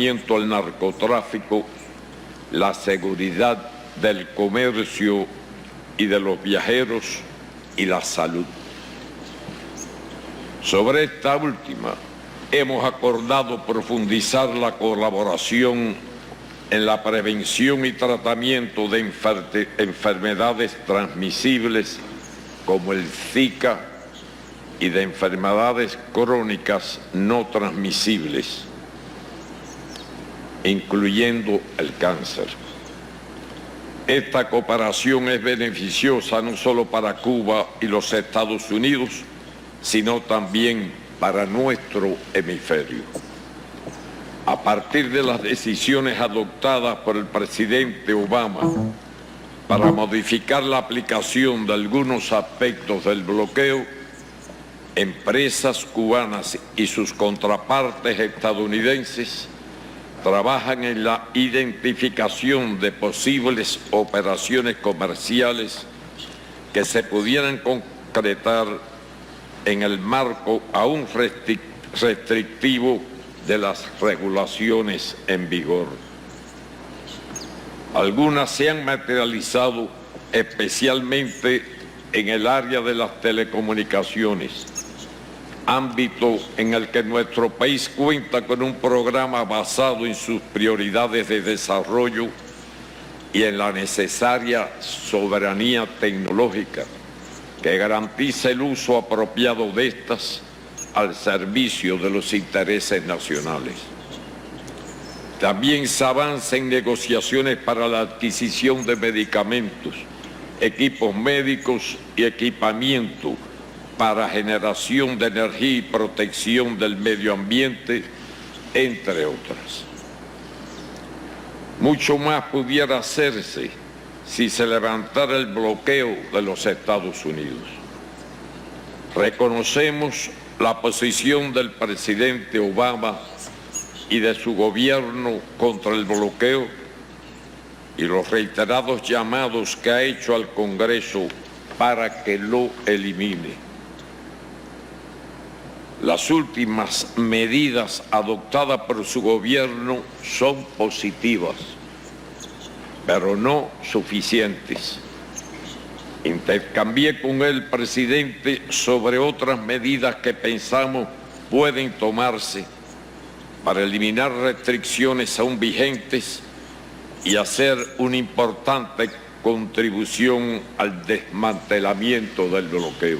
enfrentamiento al narcotráfico, la seguridad del comercio y de los viajeros y la salud. Sobre esta última, hemos acordado profundizar la colaboración en la prevención y tratamiento de enfermedades transmisibles como el Zika y de enfermedades crónicas no transmisibles, incluyendo el cáncer. Esta cooperación es beneficiosa no solo para Cuba y los Estados Unidos, sino también para nuestro hemisferio. A partir de las decisiones adoptadas por el presidente Obama para modificar la aplicación de algunos aspectos del bloqueo, empresas cubanas y sus contrapartes estadounidenses trabajan en la identificación de posibles operaciones comerciales que se pudieran concretar en el marco aún restrictivo de las regulaciones en vigor. Algunas se han materializado especialmente en el área de las telecomunicaciones, ámbito en el que nuestro país cuenta con un programa basado en sus prioridades de desarrollo y en la necesaria soberanía tecnológica que garantiza el uso apropiado de estas al servicio de los intereses nacionales. También se avanza en negociaciones para la adquisición de medicamentos, equipos médicos y equipamiento para generación de energía y protección del medio ambiente, entre otras. Mucho más pudiera hacerse si se levantara el bloqueo de los Estados Unidos. Reconocemos la posición del presidente Obama y de su gobierno contra el bloqueo y los reiterados llamados que ha hecho al Congreso para que lo elimine. Las últimas medidas adoptadas por su gobierno son positivas, pero no suficientes. Intercambié con el presidente sobre otras medidas que pensamos pueden tomarse para eliminar restricciones aún vigentes y hacer una importante contribución al desmantelamiento del bloqueo.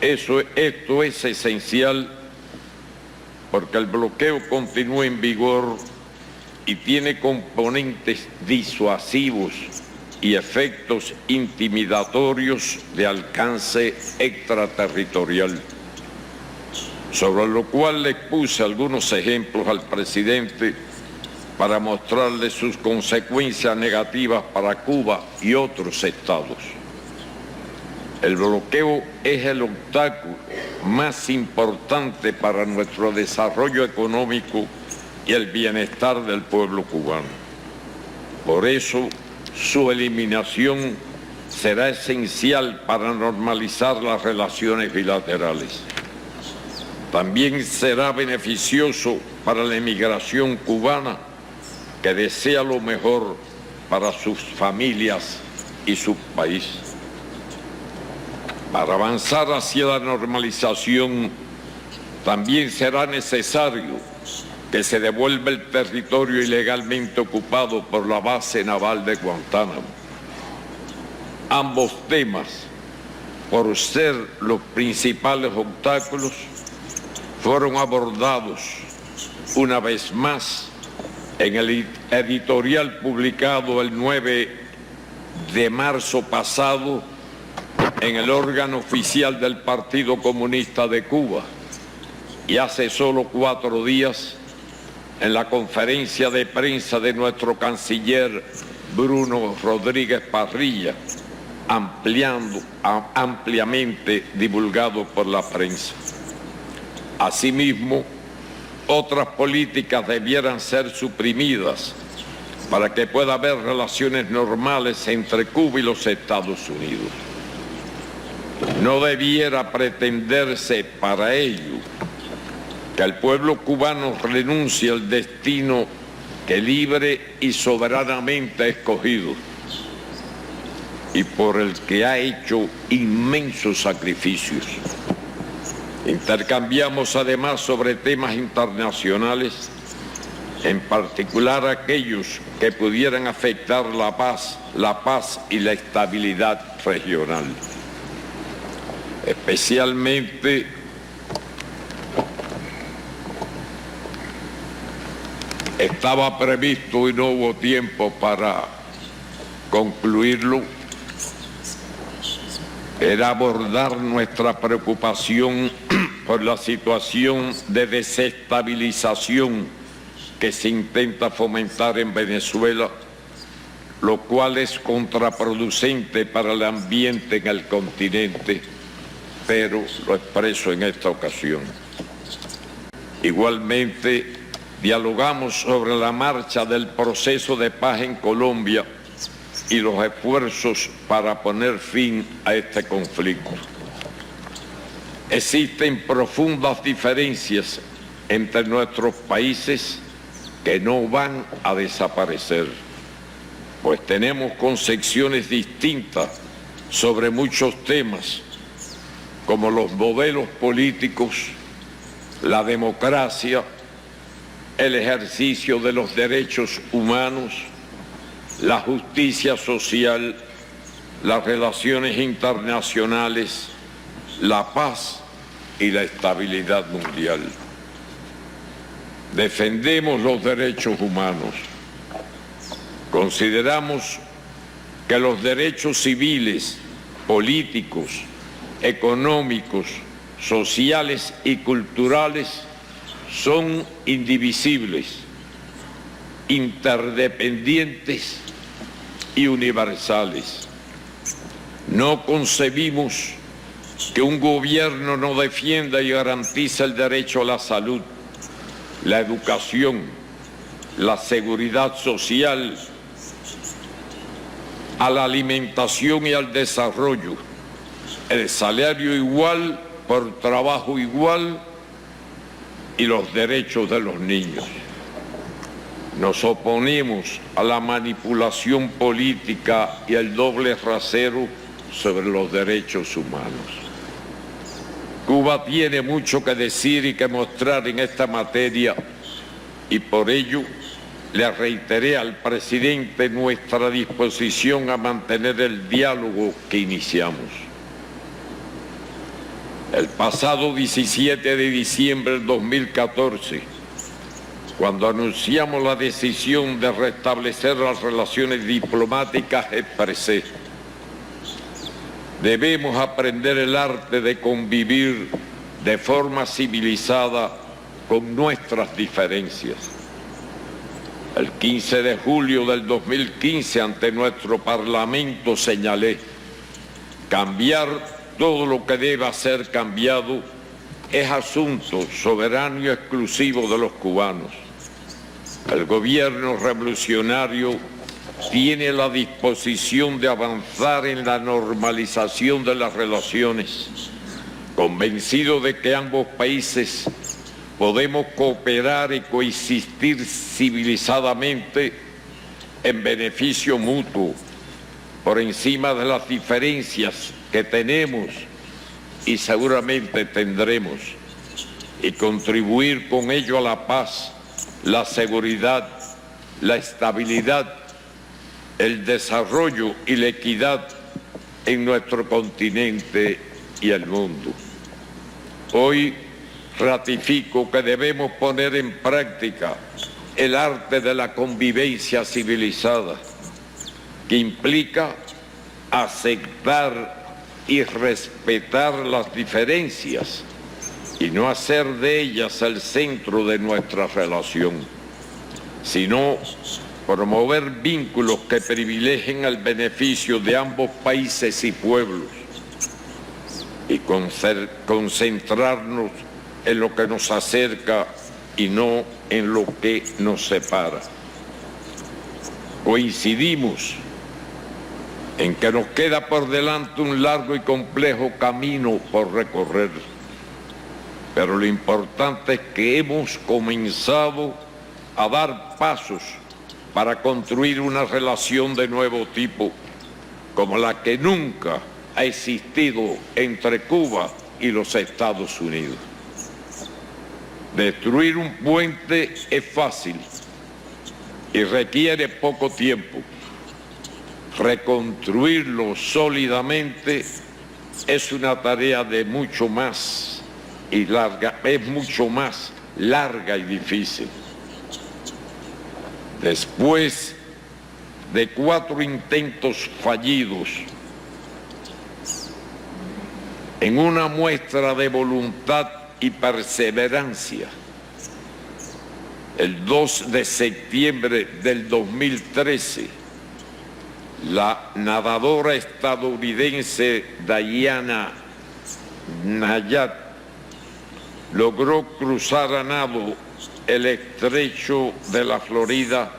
Esto es esencial porque el bloqueo continúa en vigor y tiene componentes disuasivos y efectos intimidatorios de alcance extraterritorial, sobre lo cual le puse algunos ejemplos al presidente para mostrarle sus consecuencias negativas para Cuba y otros estados. El bloqueo es el obstáculo más importante para nuestro desarrollo económico y el bienestar del pueblo cubano. Por eso, su eliminación será esencial para normalizar las relaciones bilaterales. También será beneficioso para la emigración cubana que desea lo mejor para sus familias y su país. Para avanzar hacia la normalización, también será necesario que se devuelva el territorio ilegalmente ocupado por la base naval de Guantánamo. Ambos temas, por ser los principales obstáculos, fueron abordados una vez más en el editorial publicado el 9 de marzo pasado en el órgano oficial del Partido Comunista de Cuba y hace solo 4 días en la conferencia de prensa de nuestro canciller Bruno Rodríguez Parrilla, ampliamente divulgado por la prensa. Asimismo, otras políticas debieran ser suprimidas para que pueda haber relaciones normales entre Cuba y los Estados Unidos. No debiera pretenderse para ello que el pueblo cubano renuncie al destino que libre y soberanamente ha escogido y por el que ha hecho inmensos sacrificios. Intercambiamos además sobre temas internacionales, en particular aquellos que pudieran afectar la paz y la estabilidad regional. Especialmente estaba previsto y no hubo tiempo para concluirlo, era abordar nuestra preocupación por la situación de desestabilización que se intenta fomentar en Venezuela, lo cual es contraproducente para el ambiente en el continente, pero lo expreso en esta ocasión. Igualmente, dialogamos sobre la marcha del proceso de paz en Colombia y los esfuerzos para poner fin a este conflicto. Existen profundas diferencias entre nuestros países que no van a desaparecer, pues tenemos concepciones distintas sobre muchos temas, como los modelos políticos, la democracia, el ejercicio de los derechos humanos, la justicia social, las relaciones internacionales, la paz y la estabilidad mundial. Defendemos los derechos humanos. Consideramos que los derechos civiles, políticos, económicos, sociales y culturales son indivisibles, interdependientes y universales. No concebimos que un gobierno no defienda y garantice el derecho a la salud, la educación, la seguridad social, a la alimentación y al desarrollo, el salario igual por trabajo igual y los derechos de los niños. Nos oponemos a la manipulación política y al doble rasero sobre los derechos humanos. Cuba tiene mucho que decir y que mostrar en esta materia y por ello le reiteré al presidente nuestra disposición a mantener el diálogo que iniciamos. El pasado 17 de diciembre del 2014, cuando anunciamos la decisión de restablecer las relaciones diplomáticas, expresé: debemos aprender el arte de convivir de forma civilizada con nuestras diferencias. El 15 de julio del 2015, ante nuestro Parlamento, señalé: cambiar todo lo que deba ser cambiado es asunto soberano y exclusivo de los cubanos. El gobierno revolucionario tiene la disposición de avanzar en la normalización de las relaciones, convencido de que ambos países podemos cooperar y coexistir civilizadamente en beneficio mutuo, por encima de las diferencias que tenemos y seguramente tendremos, y contribuir con ello a la paz, la seguridad, la estabilidad, el desarrollo y la equidad en nuestro continente y el mundo. Hoy ratifico que debemos poner en práctica el arte de la convivencia civilizada, que implica aceptar y respetar las diferencias y no hacer de ellas el centro de nuestra relación, sino promover vínculos que privilegien el beneficio de ambos países y pueblos y concentrarnos en lo que nos acerca y no en lo que nos separa. Coincidimos en que nos queda por delante un largo y complejo camino por recorrer. pero lo importante es que hemos comenzado a dar pasos para construir una relación de nuevo tipo, como la que nunca ha existido entre Cuba y los Estados Unidos. Destruir un puente es fácil y requiere poco tiempo. Reconstruirlo sólidamente es una tarea de mucho más y larga, es mucho más larga y difícil. Después de 4 intentos fallidos, en una muestra de voluntad y perseverancia, el 2 de septiembre del 2013, la nadadora estadounidense Diana Nayat logró cruzar a nado el estrecho de la Florida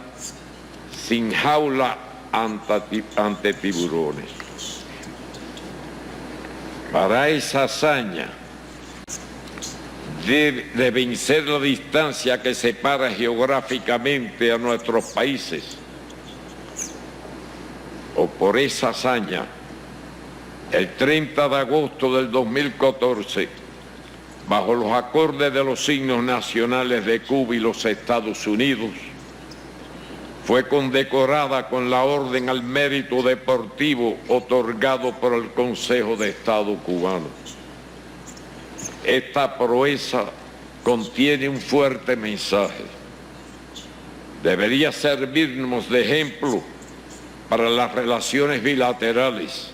sin jaula ante tiburones. Para esa hazaña de vencer la distancia que separa geográficamente a nuestros países, o por esa hazaña, el 30 de agosto del 2014, bajo los acordes de los signos nacionales de Cuba y los Estados Unidos, fue condecorada con la Orden al Mérito Deportivo otorgado por el Consejo de Estado cubano. Esta proeza contiene un fuerte mensaje. Debería servirnos de ejemplo para las relaciones bilaterales,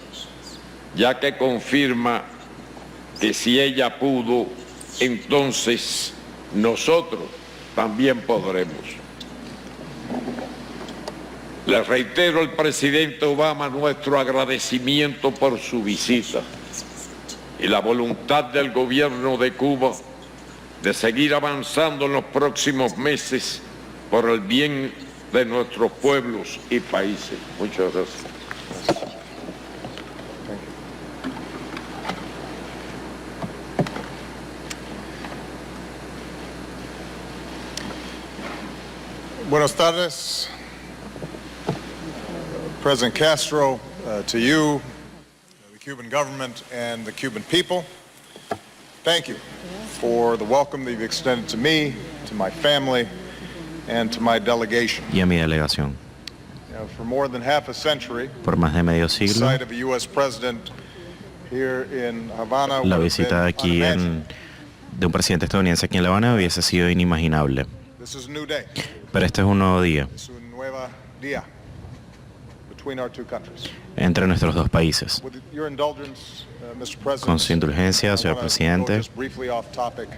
ya que confirma que si ella pudo, entonces nosotros también podremos. Le reitero al presidente Obama nuestro agradecimiento por su visita y la voluntad del gobierno de Cuba de seguir avanzando en los próximos meses por el bien de nuestros pueblos y países. Muchas gracias. Buenas tardes, President Castro, to you, the Cuban government, and the Cuban people. Thank you for the welcome that you've extended to me, to my family, and to my delegation. Y a mi delegación. For more than half a century, Por más de medio the siglo, sight of a U.S. president here in Havana la would have visita been aquí unimaginable. de un presidente estadounidense aquí en La Habana hubiese sido inimaginable. This is a new day. Pero este es un nuevo día It's un nuevo día between our two countries. entre nuestros dos países. With your indulgence, Mr. President, Con su indulgencia, I señor wanna presidente, go just briefly off topic,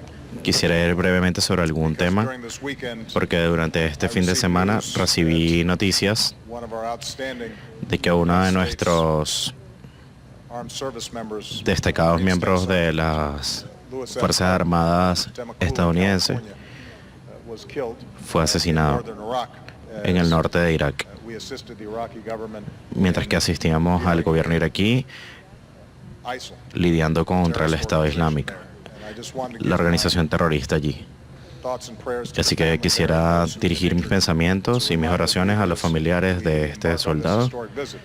quisiera ir brevemente sobre algún because tema, during this weekend, porque durante este fin de semana recibí noticias one of our outstanding de que uno de nuestros armed service members, destacados miembros de las Louis F. Fuerzas Armadas Temecula, estadounidenses California, was killed fue asesinado in northern Iraq, en el as, norte de Irak, we assisted the Iraqi government mientras que asistíamos al gobierno iraquí ISIL, lidiando contra el terrorist Estado organization Islámico, there. And I just wanted to give la organización terrorista allí. my thoughts and prayers to Así the que family quisiera of those who dirigir mis were pensamientos y mis oraciones a los familiares de este injured on this soldado, historic visit.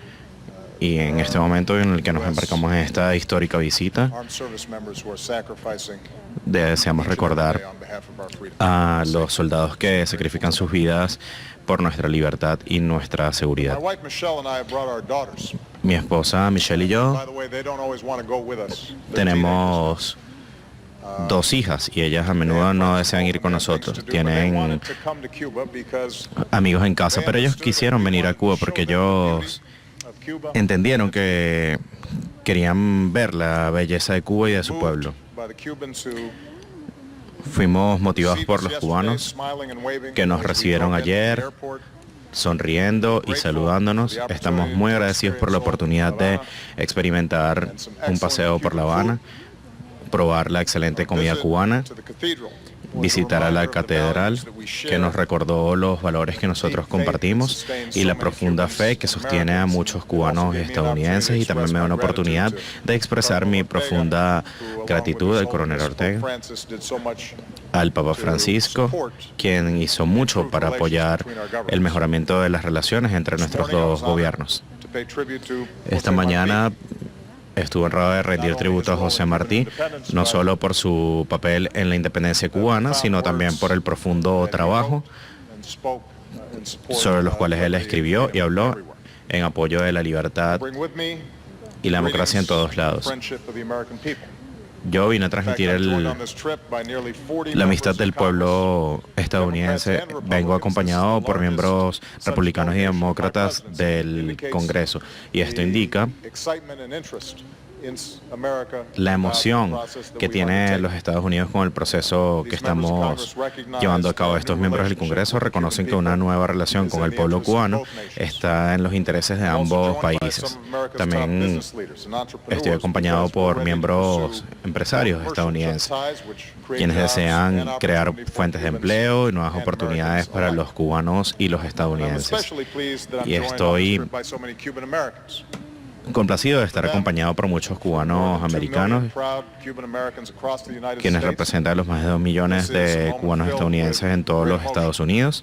y en este momento en el que nos embarcamos en esta histórica visita, Armed service members who are sacrificing deseamos recordar on behalf of our freedom. a los soldados que sacrifican sus vidas por nuestra libertad y nuestra My seguridad. wife Michelle and I have brought our daughters. Mi esposa Michelle y yo By the way, they don't always want to go with us. They're tenemos dos hijas y ellas a menudo no desean ir con nosotros. Tienen amigos en casa, pero ellos quisieron venir a Cuba porque ellos entendieron que querían ver la belleza de Cuba y de su pueblo. Fuimos motivados por los cubanos que nos recibieron ayer, sonriendo y saludándonos. Estamos muy agradecidos por la oportunidad de experimentar un paseo por La Habana, probar la excelente comida cubana, visitar a la catedral, que nos recordó los valores que nosotros compartimos y la profunda fe que sostiene a muchos cubanos y estadounidenses, y también me da una oportunidad de expresar mi profunda gratitud al coronel Ortega, al Papa Francisco, quien hizo mucho para apoyar el mejoramiento de las relaciones entre nuestros dos gobiernos. Esta mañana estuve honrado de rendir tributo a José Martí, no solo por su papel en la independencia cubana, sino también por el profundo trabajo sobre los cuales él escribió y habló en apoyo de la libertad y la democracia en todos lados. Yo vine a transmitir la amistad del pueblo estadounidense. Vengo acompañado por miembros republicanos y demócratas del Congreso, y esto indica la emoción que tiene los Estados Unidos con el proceso que estamos llevando a cabo. Estos miembros del Congreso reconocen que una nueva relación con el pueblo cubano está en los intereses de ambos países. También estoy acompañado por miembros empresarios estadounidenses, quienes desean crear fuentes de empleo y nuevas oportunidades para los cubanos y los estadounidenses. Y estoy complacido de estar acompañado por muchos cubanos americanos, quienes representan a los más de 2 millones de cubanos estadounidenses en todos los Estados Unidos,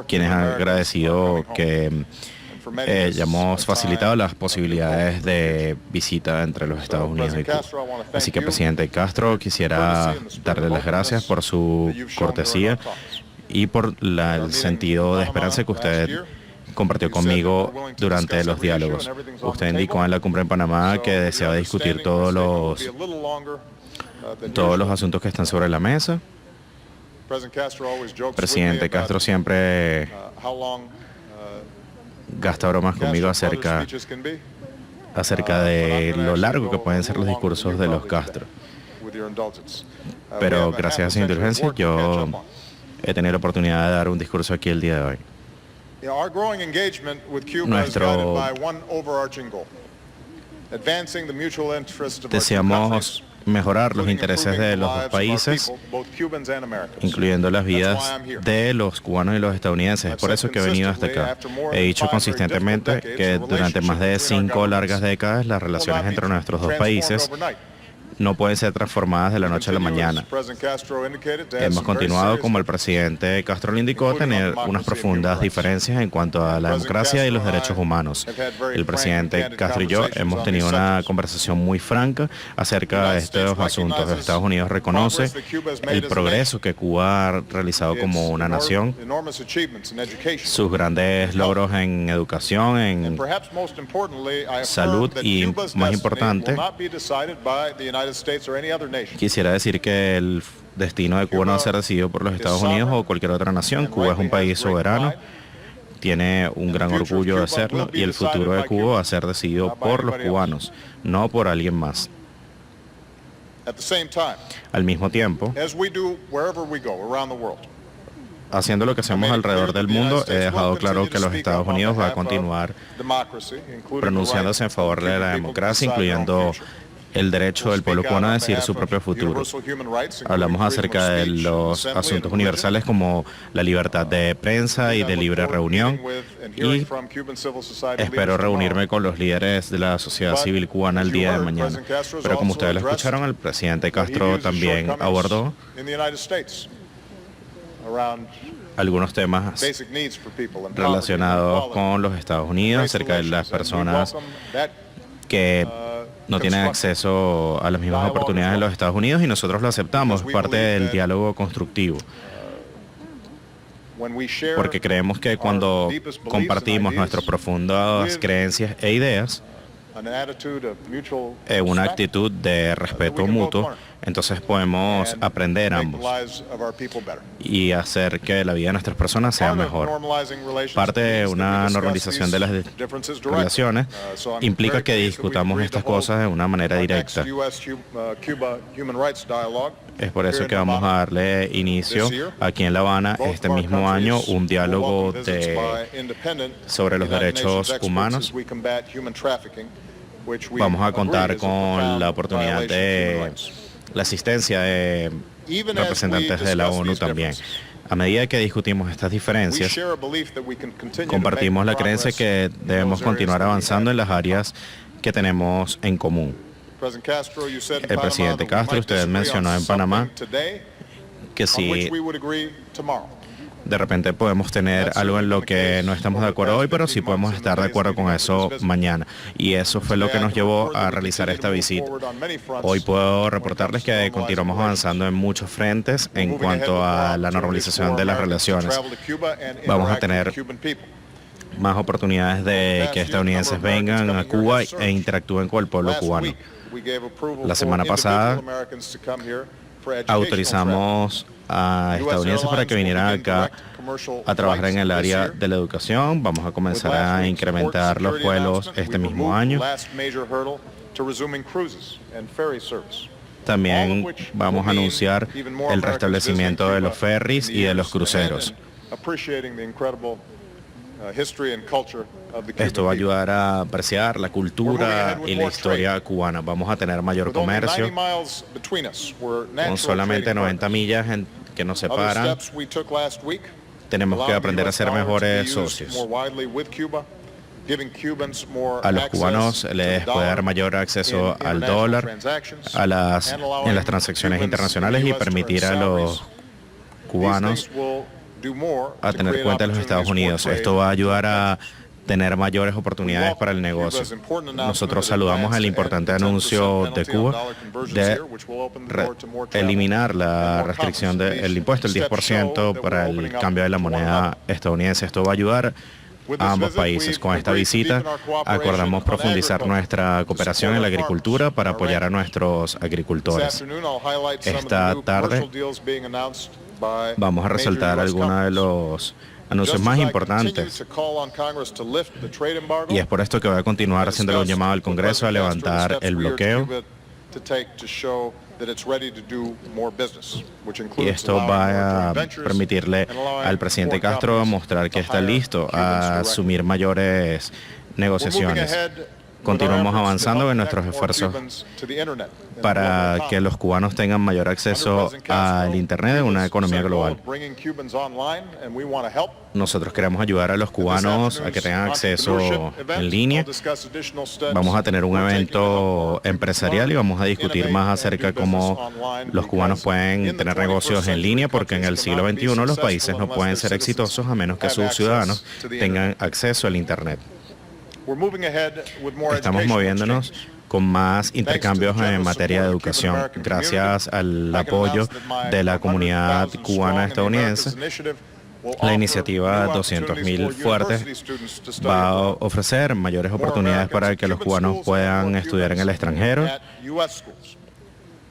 quienes han agradecido que ya hemos facilitado las posibilidades de visita entre los Estados Unidos y Cuba. Así que, presidente Castro, quisiera darle las gracias por su cortesía y por el sentido de esperanza que usted compartió conmigo durante los diálogos. Usted indicó en la cumbre en Panamá que deseaba discutir todos los asuntos que están sobre la mesa. Presidente Castro siempre gasta bromas conmigo acerca de lo largo que pueden ser los discursos de los Castro. Pero gracias a su indulgencia, yo he tenido la oportunidad de dar un discurso aquí el día de hoy. Deseamos mejorar los intereses de los dos países, incluyendo las vidas de los cubanos y los estadounidenses. Es por eso que he venido hasta acá. He dicho consistentemente que durante más de 5 largas décadas las relaciones entre nuestros dos países no pueden ser transformadas de la noche a la mañana. Hemos continuado, como el presidente Castro le indicó, a tener unas profundas diferencias en cuanto a la democracia y los derechos humanos. El presidente Castro y yo hemos tenido una conversación muy franca acerca de estos asuntos. Los Estados Unidos reconoce el progreso que Cuba ha realizado como una nación, sus grandes logros en educación, en salud y, más importante, quisiera decir que el destino de Cuba no va a ser decidido por los Estados Unidos o cualquier otra nación. Cuba es un país soberano, tiene un gran orgullo de hacerlo, y el futuro de Cuba va a ser decidido por los cubanos, no por alguien más. Al mismo tiempo, haciendo lo que hacemos alrededor del mundo, he dejado claro que los Estados Unidos va a continuar pronunciándose en favor de la democracia, incluyendo el derecho del pueblo cubano a decidir su propio futuro. Hablamos acerca de los asuntos universales como la libertad de prensa y de libre reunión, y espero reunirme con los líderes de la sociedad civil cubana el día de mañana. Pero como ustedes lo escucharon, el presidente Castro también abordó algunos temas relacionados con los Estados Unidos, acerca de las personas que no tienen acceso a las mismas oportunidades en los Estados Unidos, y nosotros lo aceptamos, parte del diálogo constructivo. Porque creemos que cuando compartimos nuestras profundas creencias e ideas, una actitud de respeto mutuo, entonces podemos aprender ambos y hacer que la vida de nuestras personas sea mejor. Parte de una normalización de las relaciones implica que discutamos estas cosas de una manera directa. Es por eso que vamos a darle inicio aquí en La Habana este mismo año un diálogo sobre los derechos humanos, vamos a contar con la oportunidad de la asistencia de representantes de la ONU también. A medida que discutimos estas diferencias, compartimos la creencia que debemos continuar avanzando en las áreas que tenemos en común. El presidente Castro, usted mencionó en Panamá que si de repente podemos tener algo en lo que no estamos de acuerdo hoy, pero sí podemos estar de acuerdo con eso mañana. Y eso fue lo que nos llevó a realizar esta visita. Hoy puedo reportarles que continuamos avanzando en muchos frentes en cuanto a la normalización de las relaciones. Vamos a tener más oportunidades de que estadounidenses vengan a Cuba e interactúen con el pueblo cubano. La semana pasada autorizamos a estadounidenses para que vinieran acá a trabajar en el área de la educación. Vamos a comenzar a incrementar los vuelos este mismo año. También vamos a anunciar el restablecimiento de los ferries y de los cruceros. Esto va a ayudar a apreciar la cultura y la historia cubana. Vamos a tener mayor comercio. Con solamente 90 millas que nos separan, tenemos que aprender a ser mejores socios. A los cubanos les puede dar mayor acceso al dólar en las transacciones internacionales y permitir a los cubanos a tener cuenta de los Estados Unidos. Esto va a ayudar a tener mayores oportunidades para el negocio. Nosotros saludamos el importante anuncio de Cuba de eliminar la restricción del impuesto, el 10% para el cambio de la moneda estadounidense. Esto va a ayudar a ambos países. Con esta visita acordamos profundizar nuestra cooperación en la agricultura para apoyar a nuestros agricultores. Esta tarde vamos a resaltar algunos de los anuncios más importantes. Y es por esto que voy a continuar haciéndole un llamado al Congreso a levantar el bloqueo. Y esto va a permitirle al presidente Castro mostrar que está listo a asumir mayores negociaciones. Continuamos avanzando en nuestros esfuerzos para que los cubanos tengan mayor acceso al Internet en una economía global. Nosotros queremos ayudar a los cubanos a que tengan acceso en línea. Vamos a tener un evento empresarial y vamos a discutir más acerca de cómo los cubanos pueden tener negocios en línea, porque en el siglo XXI los países no pueden ser exitosos a menos que sus ciudadanos tengan acceso al Internet. Estamos moviéndonos con más intercambios en materia de educación. Gracias al apoyo de la comunidad cubana estadounidense, la iniciativa 200.000 Fuertes va a ofrecer mayores oportunidades para que los cubanos puedan estudiar en el extranjero,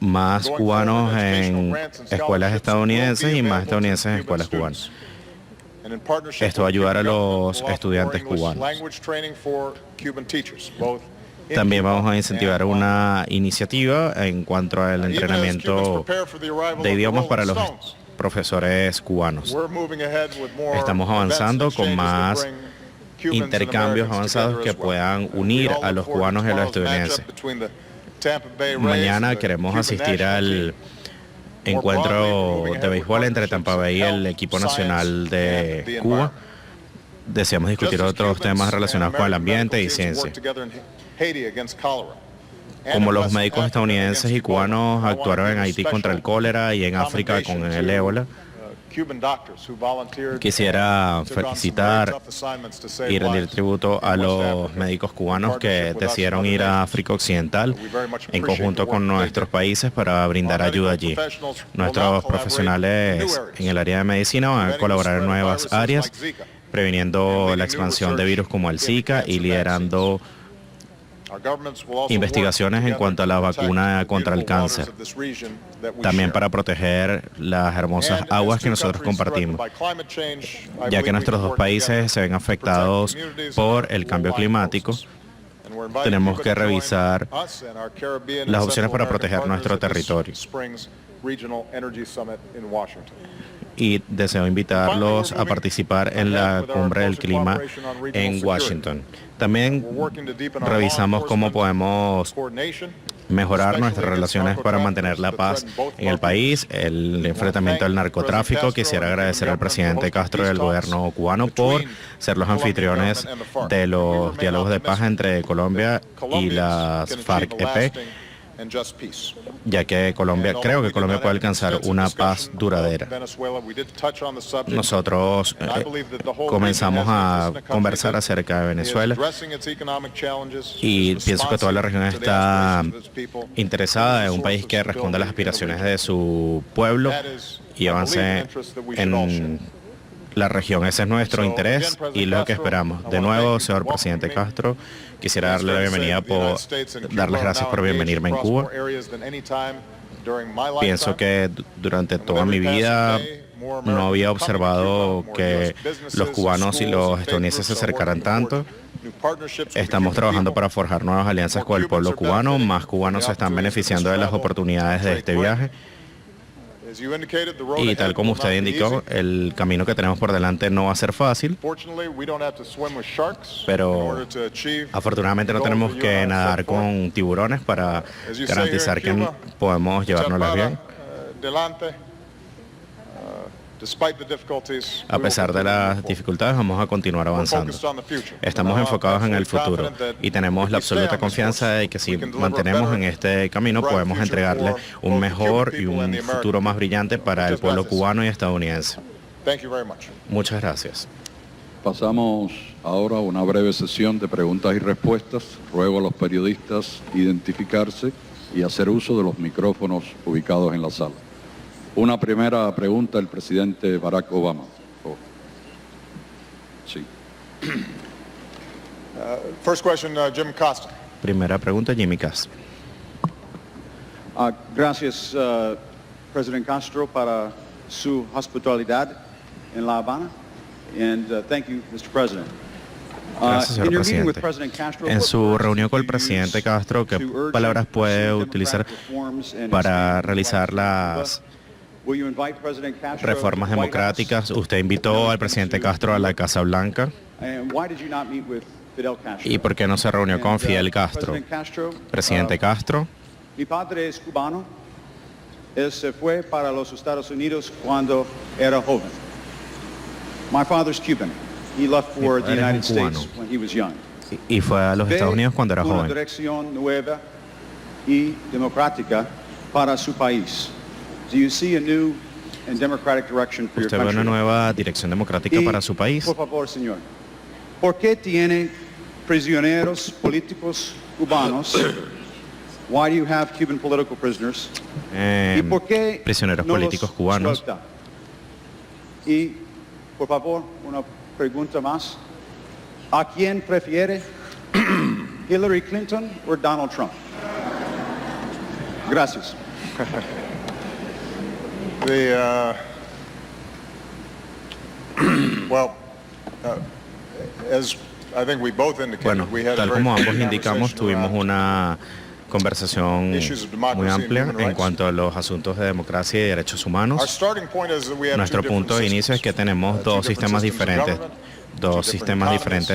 más cubanos en escuelas estadounidenses y más estadounidenses en escuelas cubanas. Esto va a ayudar a los estudiantes cubanos. También vamos a incentivar una iniciativa en cuanto al entrenamiento de idiomas para los profesores cubanos. Estamos avanzando con más intercambios avanzados que puedan unir a los cubanos y a los estadounidenses. Mañana queremos asistir al encuentro de béisbol entre Tampa Bay y el equipo nacional de Cuba. Deseamos discutir otros temas relacionados con el ambiente y ciencia. Como los médicos estadounidenses y cubanos actuaron en Haití contra el cólera y en África con el ébola, quisiera felicitar y rendir tributo a los médicos cubanos que decidieron ir a África Occidental en conjunto con nuestros países para brindar ayuda allí. Nuestros profesionales en el área de medicina van a colaborar en nuevas áreas, previniendo la expansión de virus como el Zika y liderando investigaciones en cuanto a la vacuna contra el cáncer, también para proteger las hermosas aguas que nosotros compartimos, ya que nuestros dos países se ven afectados por el cambio climático. Tenemos que revisar las opciones para proteger nuestro territorio. y deseo invitarlos a participar en la Cumbre del Clima en Washington. También revisamos cómo podemos mejorar nuestras relaciones para mantener la paz en el país, el enfrentamiento al narcotráfico. Quisiera agradecer al presidente Castro y al gobierno cubano por ser los anfitriones de los diálogos de paz entre Colombia y las FARC-EP, ya que creo que Colombia puede alcanzar una paz duradera. Nosotros comenzamos a conversar acerca de Venezuela y pienso que toda la región está interesada en un país que responda a las aspiraciones de su pueblo y avance en la región. Ese es nuestro interés y lo que esperamos. De nuevo, señor presidente Castro, quisiera darle la bienvenida, darles gracias por bienvenirme en Cuba. Pienso que durante toda mi vida no había observado que los cubanos y los estadounidenses se acercaran tanto. Estamos trabajando para forjar nuevas alianzas con el pueblo cubano. Más cubanos se están beneficiando de las oportunidades de este viaje. Y tal como usted indicó, el camino que tenemos por delante no va a ser fácil, pero afortunadamente no tenemos que nadar con tiburones para garantizar que podemos llevárnoslas bien. A pesar de las dificultades, vamos a continuar avanzando. Estamos enfocados en el futuro y tenemos la absoluta confianza de que si mantenemos en este camino podemos entregarle un mejor y un futuro más brillante para el pueblo cubano y estadounidense. Muchas gracias. Pasamos ahora a una breve sesión de preguntas y respuestas. Ruego a los periodistas identificarse y hacer uso de los micrófonos ubicados en la sala. Una primera pregunta, el presidente Barack Obama. Sí. First question, Jim Costa. Primera pregunta, Jimmy Castro. Gracias, President Castro, para su hospitalidad en La Habana. And thank you, Mr. President. Gracias, señor presidente. En su reunión con el presidente Castro, ¿qué palabras puede utilizar para realizar las reformas democráticas? Usted invitó al presidente Castro a la Casa Blanca. ¿Y por qué no se reunió con Fidel Castro? Presidente Castro. Mi padre es cubano. Él se fue para los Estados Unidos cuando era joven. My father's Cuban. He left for the United States when he was young. Y fue a los Estados Unidos cuando era joven. Una dirección nueva y democrática para su país. Do you see a new and democratic direction for your ¿Usted ve country? una nueva dirección democrática para su país? Por favor, señor. ¿Por qué tiene prisioneros políticos cubanos? Why do you have Cuban political prisoners? ¿Y por qué prisioneros no políticos los cubanos. suelta? Y, por favor, una pregunta más. ¿A quién prefiere? ¿Hillary Clinton o Donald Trump? Gracias. Bueno, tal como ambos indicamos, tuvimos una conversación muy amplia en cuanto a los asuntos de democracia y derechos humanos. Nuestro punto de inicio es que tenemos dos sistemas diferentes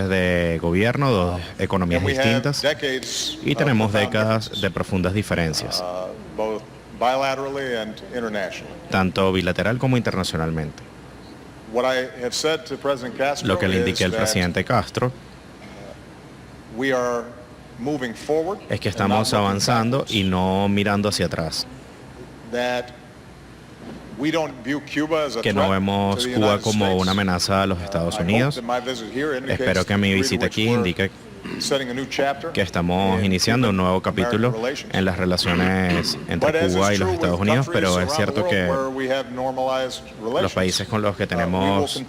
de gobierno, dos economías distintas y tenemos décadas de profundas diferencias, tanto bilateral como internacionalmente. Lo que le indiqué al presidente Castro es que estamos avanzando y no mirando hacia atrás, que no vemos Cuba como una amenaza a los Estados Unidos. Espero que mi visita aquí indique que estamos iniciando un nuevo capítulo en las relaciones entre Cuba y los Estados Unidos, pero es cierto que los países con los que tenemos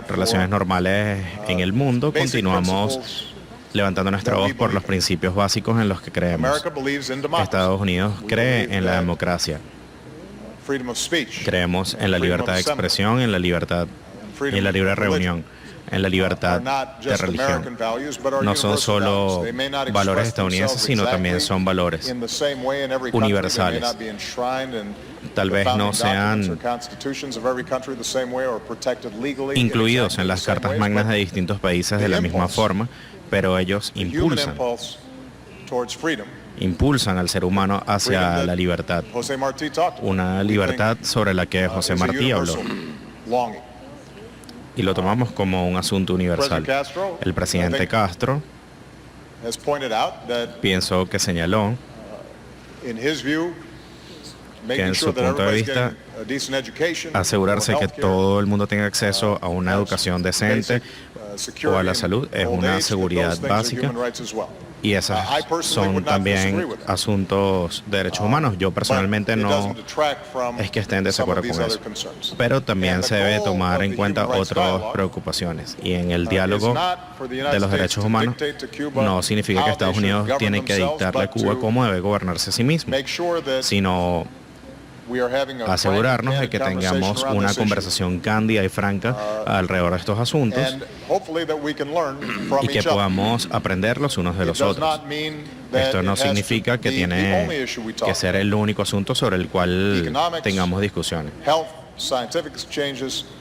relaciones normales en el mundo continuamos levantando nuestra voz por los principios básicos en los que creemos. Estados Unidos cree en la democracia. Creemos en la libertad de expresión, en la libertad y en la libre reunión, en la libertad de religión. No son solo valores estadounidenses, sino también son valores universales. Tal vez no sean incluidos en las cartas magnas de distintos países de la misma forma, pero ellos impulsan al ser humano hacia la libertad, una libertad sobre la que José Martí habló. Y lo tomamos como un asunto universal. El presidente Castro, pienso que señaló que en su punto de vista, asegurarse que todo el mundo tenga acceso a una educación decente o a la salud es una seguridad básica, y esos son también asuntos de derechos humanos. Yo personalmente no es que esté en desacuerdo con eso, pero también se debe tomar en cuenta otras preocupaciones, y en el diálogo de los derechos humanos no significa que Estados Unidos tiene que dictarle a Cuba cómo debe gobernarse a sí mismo, sino asegurarnos de que tengamos una conversación cándida y franca alrededor de estos asuntos y que podamos aprender los unos de los otros. Esto no significa que tiene que ser el único asunto sobre el cual tengamos discusiones.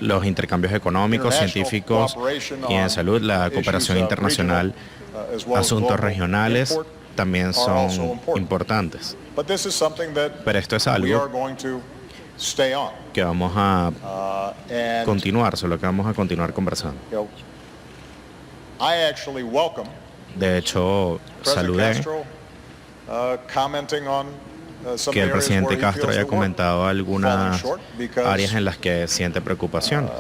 Los intercambios económicos, científicos y en salud, la cooperación internacional, asuntos regionales también son importantes. Pero esto es algo que vamos a continuar, sobre lo que vamos a continuar conversando. De hecho, saludé que el presidente Castro haya comentado algunas áreas en las que siente preocupación,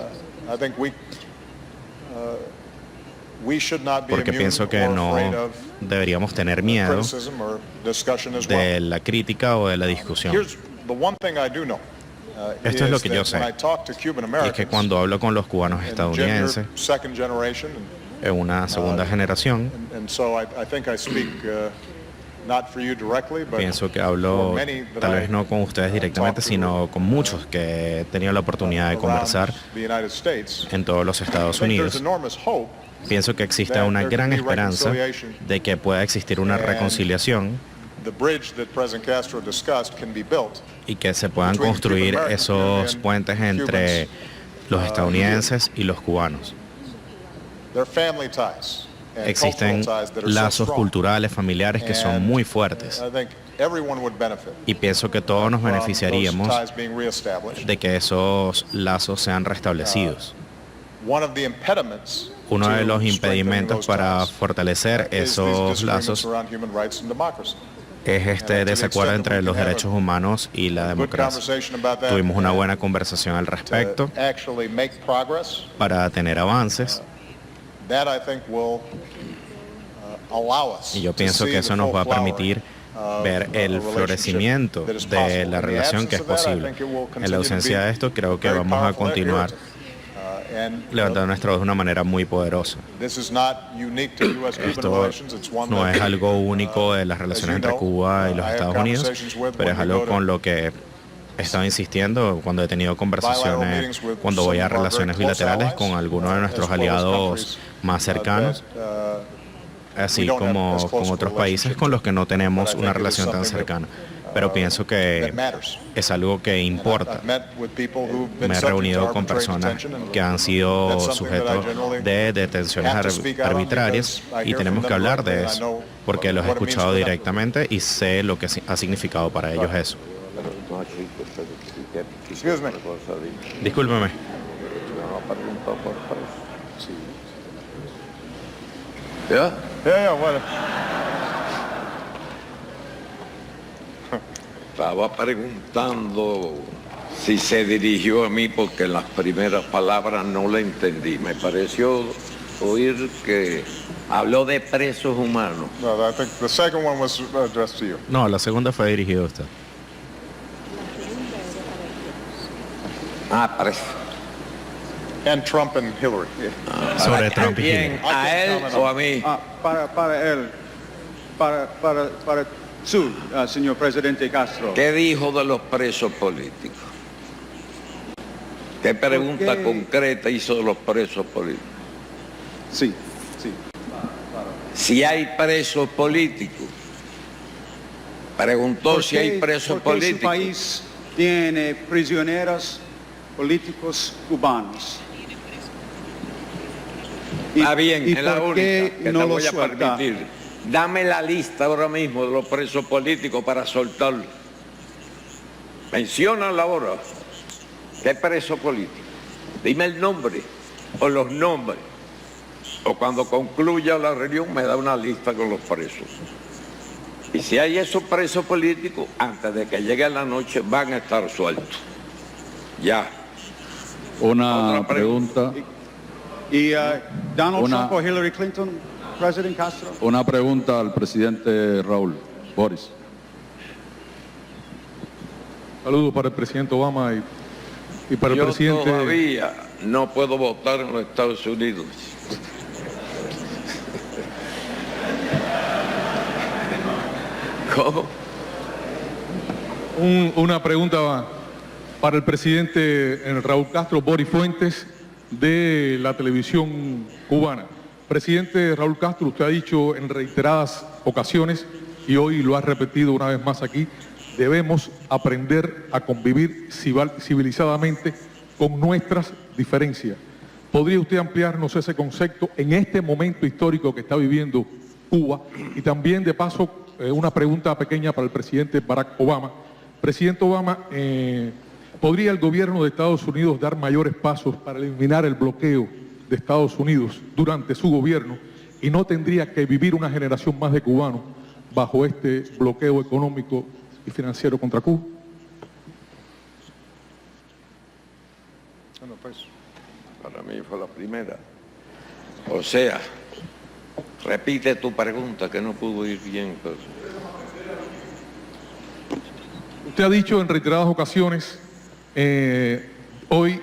porque pienso que no deberíamos tener miedo de la crítica o de la discusión. Esto es lo que yo sé, y es que cuando hablo con los cubanos estadounidenses en una segunda generación, pienso que hablo tal vez no con ustedes directamente, sino con muchos que he tenido la oportunidad de conversar en todos los Estados Unidos. Pienso que existe una gran esperanza de que pueda existir una reconciliación y que se puedan construir esos puentes entre los estadounidenses y los cubanos. Existen lazos culturales, familiares que son muy fuertes, y pienso que todos nos beneficiaríamos de que esos lazos sean restablecidos. Uno de los impedimentos para fortalecer esos lazos es este desacuerdo entre los derechos humanos y la democracia. Tuvimos una buena conversación al respecto para tener avances, y yo pienso que eso nos va a permitir ver el florecimiento de la relación que es posible. En la ausencia de esto, creo que vamos a continuar levantando nuestra voz de una manera muy poderosa. Esto no es algo único de las relaciones entre Cuba y los Estados Unidos, pero es algo con lo que he estado insistiendo cuando he tenido conversaciones, cuando voy a relaciones bilaterales con algunos de nuestros aliados más cercanos, así como con otros países con los que no tenemos una relación tan cercana. Pero pienso que es algo que importa. Me he reunido con personas que han sido sujetos de detenciones arbitrarias, y tenemos que hablar de eso, porque los he escuchado directamente y sé lo que ha significado para ellos eso. Discúlpeme. Estaba preguntando si se dirigió a mí porque las primeras palabras no la entendí. Me pareció oír que habló de presos humanos. No, la segunda fue dirigida a usted. Presos. And Trump and Hillary. Sobre Trump y Hillary. ¿A él o a mí? Para él, para su, señor presidente Castro. ¿Qué dijo de los presos políticos? ¿Qué pregunta concreta hizo de los presos políticos? Sí, sí. Si hay presos políticos. Preguntó si hay presos ¿Por qué políticos. su país tiene prisioneros políticos cubanos? Está bien, ¿Y es la por única qué que no te lo voy a suelta? permitir. Dame la lista ahora mismo de los presos políticos para soltarlos. Menciónala ahora. ¿Qué preso político? Dime el nombre o los nombres. O cuando concluya la reunión me da una lista con los presos. Y si hay esos presos políticos, antes de que llegue la noche van a estar sueltos. Ya. Una Otra pregunta. pregunta. ¿Y Donald Una- Trump o Hillary Clinton, President Castro? Una pregunta al presidente Raúl. Boris. Saludos para el presidente Obama y para el Yo presidente. todavía no puedo votar en los Estados Unidos. ¿Cómo? Una pregunta para el presidente Raúl Castro, Boris Fuentes, de la televisión cubana. Presidente Raúl Castro, usted ha dicho en reiteradas ocasiones, y hoy lo ha repetido una vez más aquí, debemos aprender a convivir civilizadamente con nuestras diferencias. ¿Podría usted ampliarnos ese concepto en este momento histórico que está viviendo Cuba? Y también, de paso, una pregunta pequeña para el presidente Barack Obama. Presidente Obama, ¿podría el gobierno de Estados Unidos dar mayores pasos para eliminar el bloqueo de Estados Unidos durante su gobierno y no tendría que vivir una generación más de cubanos bajo este bloqueo económico y financiero contra Cuba? Para mí fue la primera. O sea, repite tu pregunta que no pudo ir bien. Pues. Usted ha dicho en reiteradas ocasiones, hoy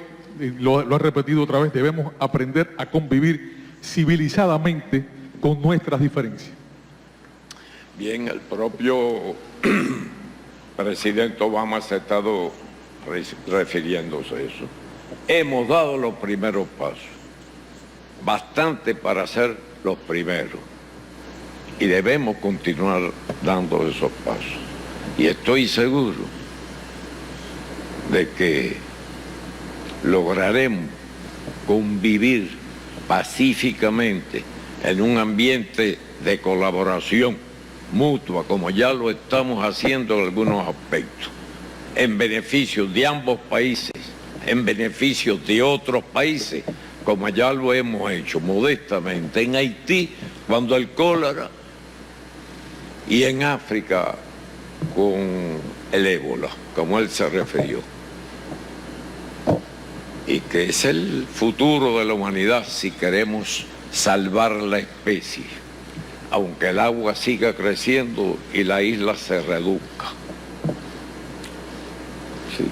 lo ha repetido otra vez, debemos aprender a convivir civilizadamente con nuestras diferencias. Bien, el propio presidente Obama se ha estado refiriéndose a eso. Hemos dado los primeros pasos, bastante para ser los primeros, y debemos continuar dando esos pasos. Y estoy seguro de que lograremos convivir pacíficamente en un ambiente de colaboración mutua, como ya lo estamos haciendo en algunos aspectos, en beneficio de ambos países, en beneficio de otros países, como ya lo hemos hecho modestamente en Haití, cuando el cólera, y en África con el ébola, como él se refirió. Y que es el futuro de la humanidad si queremos salvar la especie, aunque el agua siga creciendo y la isla se reduzca. Sí.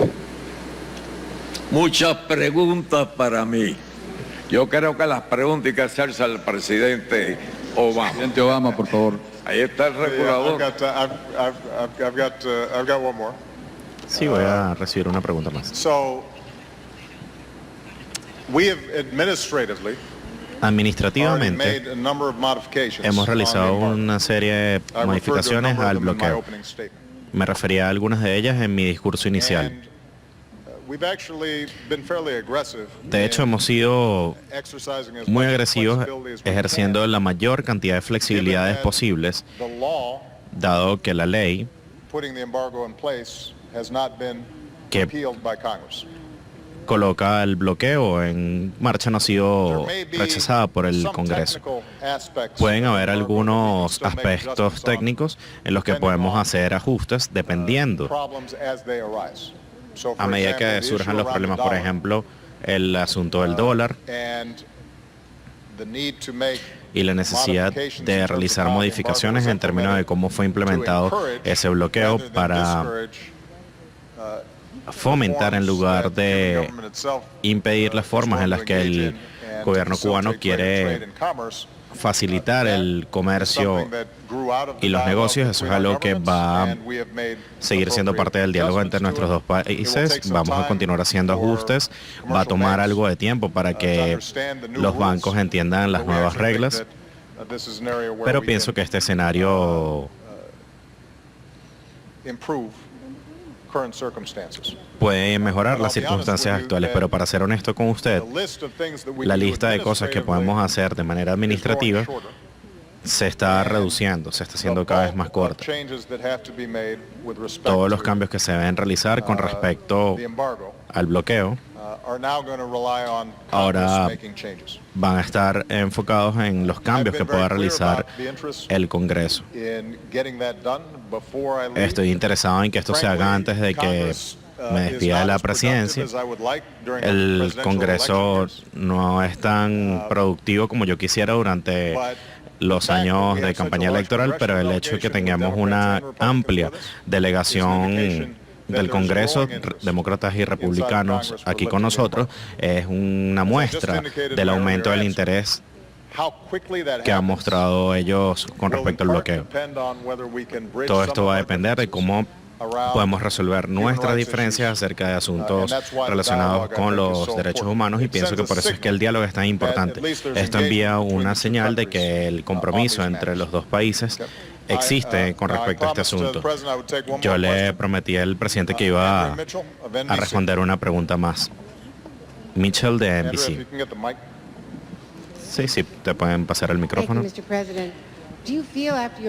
Muchas preguntas para mí. Yo creo que las preguntas hay que hacerse al presidente Obama. Presidente Obama, por favor. Ahí está el regulador. I've got one more. Sí, voy a recibir una pregunta más. So, we have administratively already Administrativamente, made a number of modifications hemos realizado on the embargo. una serie de I referred to a modificaciones number of al them in my bloqueo. opening statement. Me refería a algunas de ellas en mi discurso inicial. And, we've actually been fairly aggressive De hecho, in hemos sido exercising as muy much agresivos flexibility as we ejerciendo can, la mayor cantidad de flexibilidades given that posibles, the law dado que la ley putting the embargo in place has not been que repealed by Congress. coloca el bloqueo en marcha no ha sido There may be rechazada por el some Congreso. technical aspects Pueden haber of the embargo that we can algunos still make aspectos adjustments on, técnicos en los que depending podemos on, hacer ajustes dependiendo problems as they arise. So, a for medida example, que the surjan issue los around problemas. the Por dollar, ejemplo, el asunto del dólar and the need to make y la necesidad modifications in de terms of realizar how the modificaciones embargo en was términos de cómo fue implementado to encourage ese bloqueo rather than para discourage, fomentar en reforms lugar that the de Cuban government itself, impedir las is formas en willing las to que engage el in and to gobierno cubano facilitate greater quiere trade and commerce facilitar el comercio y los negocios. Eso es algo que va a seguir siendo parte del diálogo entre nuestros dos países. Vamos a continuar haciendo ajustes. Va a tomar algo de tiempo para que los bancos entiendan las nuevas reglas, pero pienso que este escenario puede mejorar las circunstancias actuales, pero para ser honesto con usted, la lista de cosas que podemos hacer de manera administrativa se está reduciendo, se está haciendo cada vez más corta. Todos los cambios que se deben realizar con respecto al bloqueo ahora van a estar enfocados en los cambios que pueda realizar el Congreso. Estoy interesado en que esto se haga antes de que me despida de la presidencia. El Congreso no es tan productivo como yo quisiera durante los años de campaña electoral, pero el hecho de que tengamos una amplia delegación del Congreso, demócratas y republicanos, aquí con nosotros, es una muestra del aumento del interés que han mostrado ellos con respecto al bloqueo. Todo esto va a depender de cómo podemos resolver nuestras diferencias acerca de asuntos relacionados con los derechos humanos, y pienso que por eso es que el diálogo es tan importante. Esto envía una señal de que el compromiso entre los dos países existe con respecto a este asunto. Yo le prometí al presidente que iba a responder una pregunta más. Mitchell de NBC. Sí, te pueden pasar el micrófono.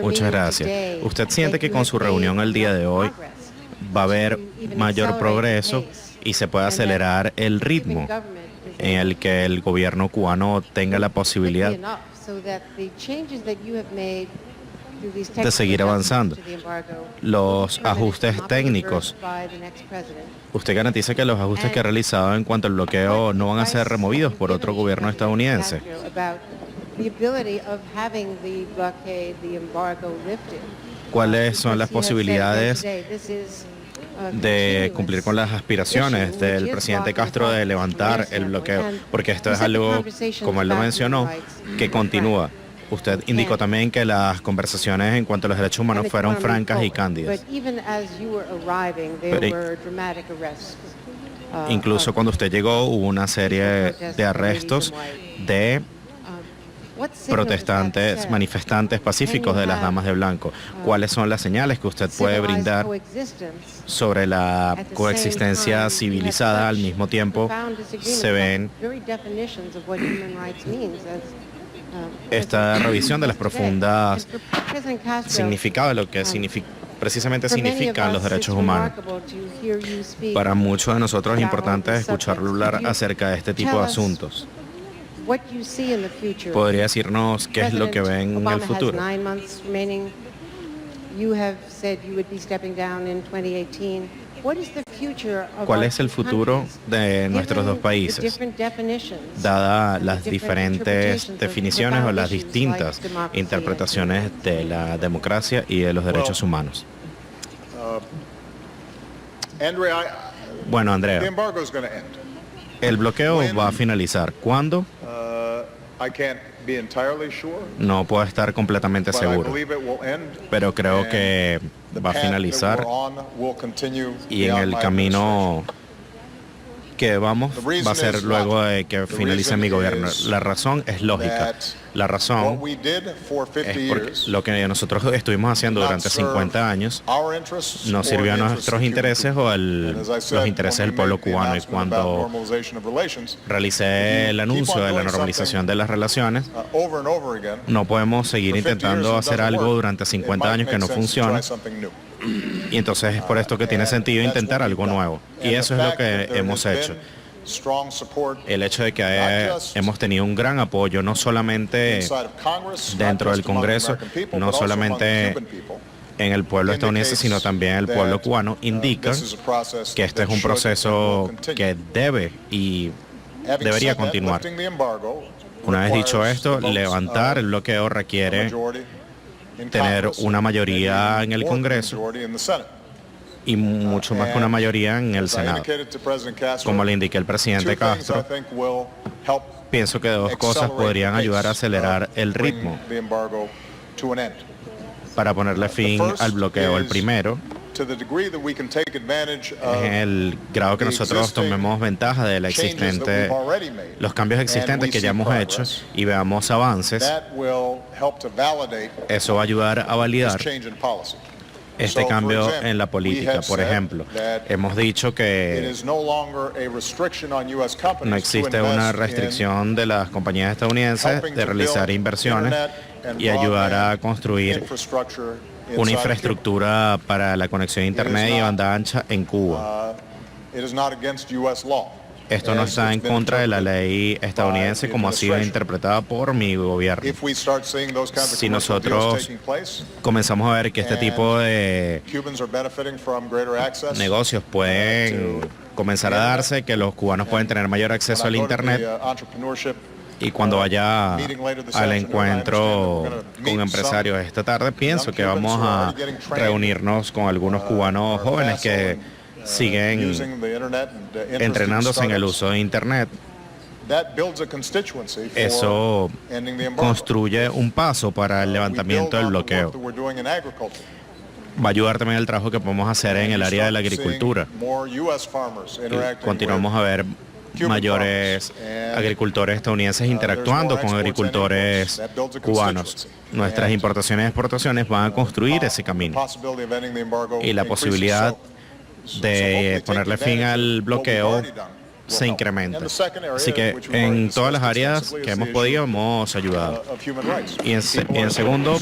Muchas gracias. ¿Usted siente que con su reunión el día de hoy va a haber mayor progreso y se puede acelerar el ritmo en el que el gobierno cubano tenga la posibilidad de seguir avanzando? Los ajustes técnicos, ¿usted garantiza que los ajustes que ha realizado en cuanto al bloqueo no van a ser removidos por otro gobierno estadounidense? ¿Cuáles son las posibilidades de cumplir con las aspiraciones del presidente Castro de levantar el bloqueo? Porque esto es algo, como él lo mencionó, que continúa. Usted indicó también que las conversaciones en cuanto a los derechos humanos fueron francas y cándidas. Pero incluso cuando usted llegó hubo una serie de arrestos de protestantes, manifestantes pacíficos de las Damas de Blanco. ¿Cuáles son las señales que usted puede brindar sobre la coexistencia civilizada? Al mismo tiempo se ven esta revisión de las profundas significados de lo que precisamente significan los derechos humanos. Para muchos de nosotros es importante escucharlo hablar acerca de este tipo de asuntos. ¿Podría decirnos qué es lo que ven en el futuro? ¿Cuál es el futuro de nuestros dos países, dadas las diferentes definiciones o las distintas interpretaciones de la democracia y de los derechos humanos? Bueno, Andrea, el bloqueo va a finalizar. ¿Cuándo? No puedo estar completamente seguro, pero creo que va a finalizar, y en el camino que vamos va a ser luego de que finalice mi gobierno. La razón es lógica. La razón es porque lo que nosotros estuvimos haciendo durante 50 años no sirvió a nuestros intereses o los intereses del pueblo cubano. Y cuando realicé el anuncio de la normalización de las relaciones, no podemos seguir intentando hacer algo durante 50 años que no funciona. Y entonces es por esto que tiene sentido intentar algo nuevo. Y eso es lo que hemos hecho. El hecho de que hemos tenido un gran apoyo, no solamente dentro del Congreso, no solamente en el pueblo estadounidense, sino también en el pueblo cubano, indica que este es un proceso que debe y debería continuar. Una vez dicho esto, levantar el bloqueo requiere tener una mayoría en el Congreso y mucho más que una mayoría en el Senado. Como le indiqué al presidente Castro, pienso que dos cosas podrían ayudar a acelerar el ritmo para ponerle fin al bloqueo. El primero es el grado que nosotros tomemos ventaja de los cambios existentes que ya hemos hecho y veamos avances. Eso va a ayudar a validar este cambio en la política. Por ejemplo, hemos dicho que no existe una restricción de las compañías estadounidenses de realizar inversiones y ayudar a construir una infraestructura para la conexión a Internet y banda ancha en Cuba. Esto no está en contra de la ley estadounidense como ha sido interpretada por mi gobierno. Si nosotros comenzamos a ver que este tipo de negocios pueden comenzar a darse, que los cubanos pueden tener mayor acceso al Internet, y cuando vaya al encuentro con empresarios esta tarde, pienso que vamos a reunirnos con algunos cubanos jóvenes que siguen entrenándose en el uso de Internet. Eso construye un paso para el levantamiento del bloqueo. Va a ayudar también el trabajo que podemos hacer en el área de la agricultura. Continuamos a ver mayores agricultores estadounidenses interactuando con agricultores cubanos. Nuestras importaciones y exportaciones van a construir ese camino. Y la posibilidad de ponerle fin al bloqueo se incrementa. Así que en todas las áreas que hemos podido hemos ayudado. Y en segundo,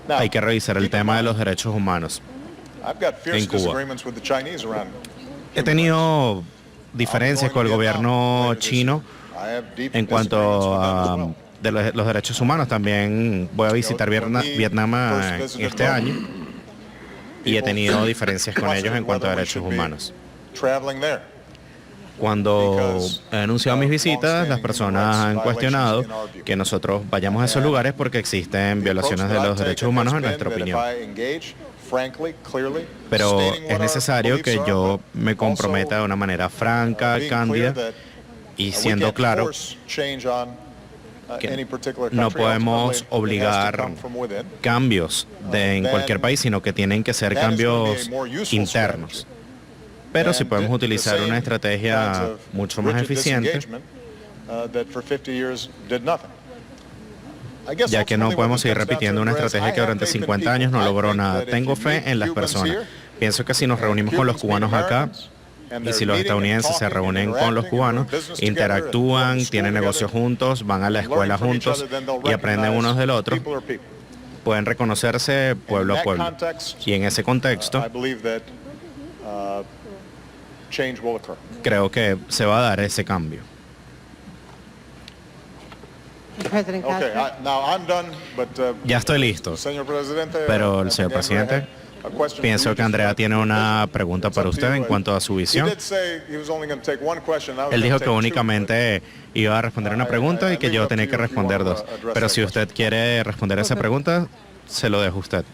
hay que revisar el tema de los derechos humanos en Cuba. He tenido diferencias con el gobierno chino en cuanto a los derechos humanos. También voy a visitar Vietnam este año y he tenido diferencias con ellos en cuanto a derechos humanos. Cuando he anunciado mis visitas, las personas han cuestionado que nosotros vayamos a esos lugares porque existen violaciones de los derechos humanos en nuestra opinión. Pero es necesario que yo me comprometa de una manera franca, cándida y siendo claro que no podemos obligar cambios en cualquier país, sino que tienen que ser cambios internos. Pero si podemos utilizar una estrategia mucho más eficiente, ya que no podemos seguir repitiendo una estrategia que durante 50 años no logró nada. Tengo fe en las personas. Pienso que si nos reunimos con los cubanos acá, y si los estadounidenses se reúnen con los cubanos, interactúan, tienen negocios juntos, van a la escuela juntos y aprenden unos del otro, pueden reconocerse pueblo a pueblo. Y en ese contexto, creo que se va a dar ese cambio. Ya estoy listo, pero el señor presidente, pienso que Andrea tiene una pregunta para usted en cuanto a su visión. Él dijo que únicamente iba a responder una pregunta y que yo tenía que responder dos. Pero si usted quiere responder esa pregunta, se lo dejo a usted.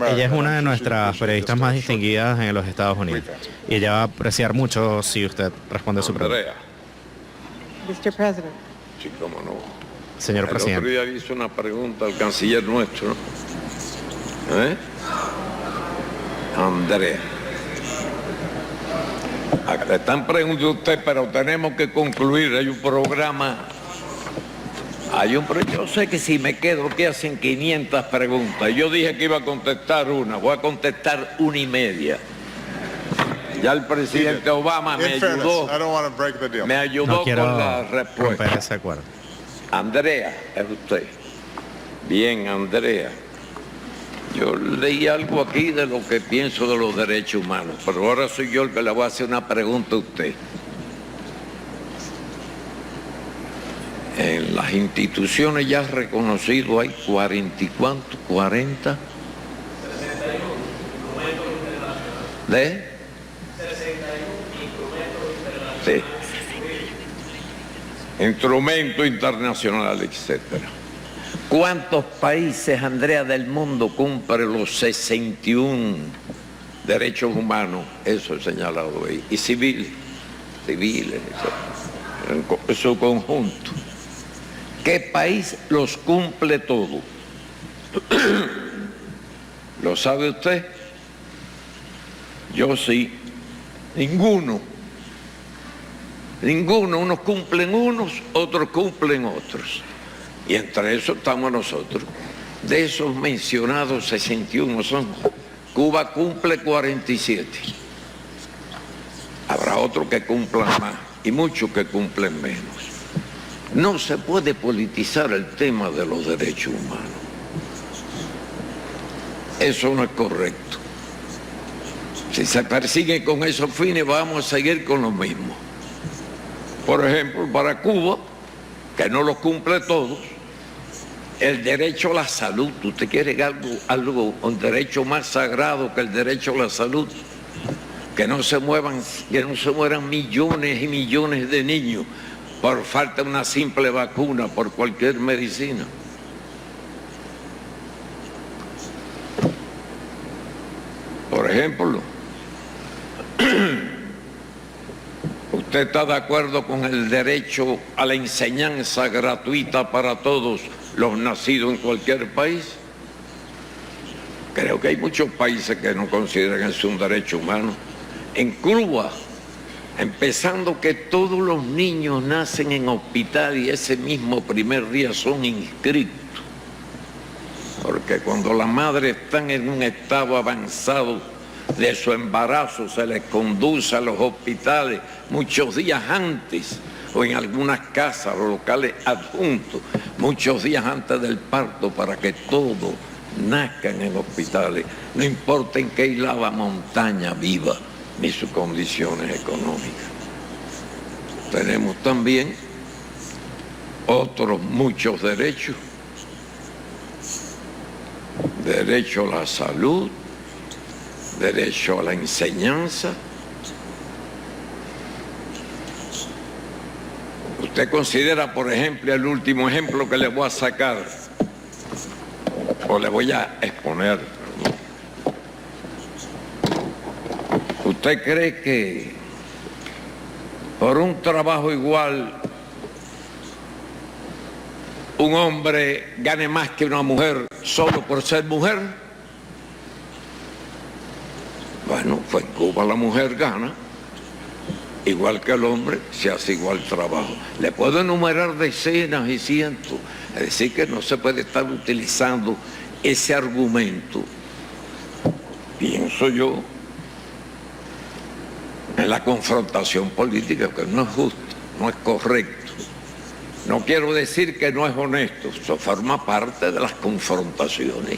Ella es una de nuestras periodistas más distinguidas en los Estados Unidos. Y ella va a apreciar mucho si usted responde su pregunta. Mr. President. Sí, cómo no. Señor presidente. El otro día hizo una pregunta al canciller nuestro, Andrea. Le están preguntando a usted, pero tenemos que concluir. Hay un programa. Yo sé que si me quedo aquí hacen 500 preguntas. Yo dije que iba a contestar una. Voy a contestar 1:30. Ya el presidente Obama me ayudó. Me ayudó con la respuesta. Ese acuerdo. Andrea, es usted. Bien, Andrea. Yo leí algo aquí de lo que pienso de los derechos humanos, pero ahora soy yo el que le voy a hacer una pregunta a usted. En las instituciones ya reconocido hay 40 y cuánto, 40 de 61 instrumentos. Sí. instrumento internacional, etc. ¿Cuántos países, Andrea, del mundo cumplen los 61 derechos humanos? Eso he señalado ahí. Y civiles, en su conjunto. ¿Qué país los cumple todos? ¿Lo sabe usted? Yo sí. Ninguno. Ninguno. Unos cumplen unos, otros cumplen otros. Y entre esos estamos nosotros. De esos mencionados 61 son. Cuba cumple 47. Habrá otros que cumplan más y muchos que cumplen menos. No se puede politizar el tema de los derechos humanos. Eso no es correcto. Si se persigue con esos fines, vamos a seguir con lo mismo. Por ejemplo, para Cuba, que no lo cumple todos, el derecho a la salud. ¿Usted quiere un derecho más sagrado que el derecho a la salud? Que no se mueran millones y millones de niños por falta de una simple vacuna, por cualquier medicina. Por ejemplo, ¿usted está de acuerdo con el derecho a la enseñanza gratuita para todos los nacidos en cualquier país? Creo que hay muchos países que no consideran eso un derecho humano. En Cuba, empezando que todos los niños nacen en hospital y ese mismo primer día son inscritos. Porque cuando las madres están en un estado avanzado de su embarazo, se les conduce a los hospitales muchos días antes, o en algunas casas o locales adjuntos, muchos días antes del parto, para que todos nazcan en hospitales, no importa en qué isla la montaña viva, ni sus condiciones económicas. Tenemos también otros muchos derechos. Derecho a la salud, derecho a la enseñanza. Usted considera, por ejemplo, el último ejemplo que le voy a sacar, o le voy a exponer. ¿Usted cree que por un trabajo igual un hombre gane más que una mujer solo por ser mujer? Bueno, pues en Cuba la mujer gana igual que el hombre, se hace igual trabajo. Le puedo enumerar decenas y cientos, es decir, que no se puede estar utilizando ese argumento, pienso yo, en la confrontación política, que no es justo, no es correcto. No quiero decir que no es honesto, eso forma parte de las confrontaciones.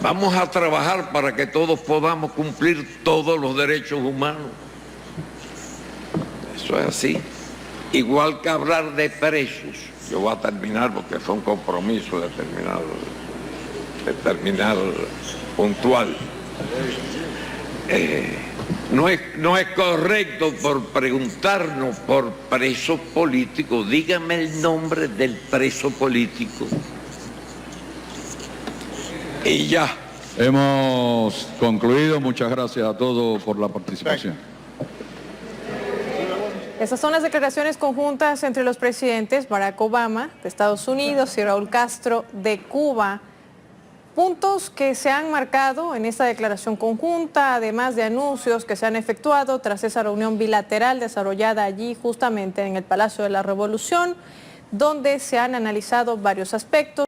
Vamos a trabajar para que todos podamos cumplir todos los derechos humanos. Eso es así. Igual que hablar de precios. Yo voy a terminar porque fue un compromiso determinado puntual. No es correcto por preguntarnos por preso político. Dígame el nombre del preso político. Y ya. Hemos concluido. Muchas gracias a todos por la participación. Esas son las declaraciones conjuntas entre los presidentes Barack Obama de Estados Unidos y Raúl Castro de Cuba. Puntos que se han marcado en esta declaración conjunta, además de anuncios que se han efectuado tras esa reunión bilateral desarrollada allí justamente en el Palacio de la Revolución, donde se han analizado varios aspectos.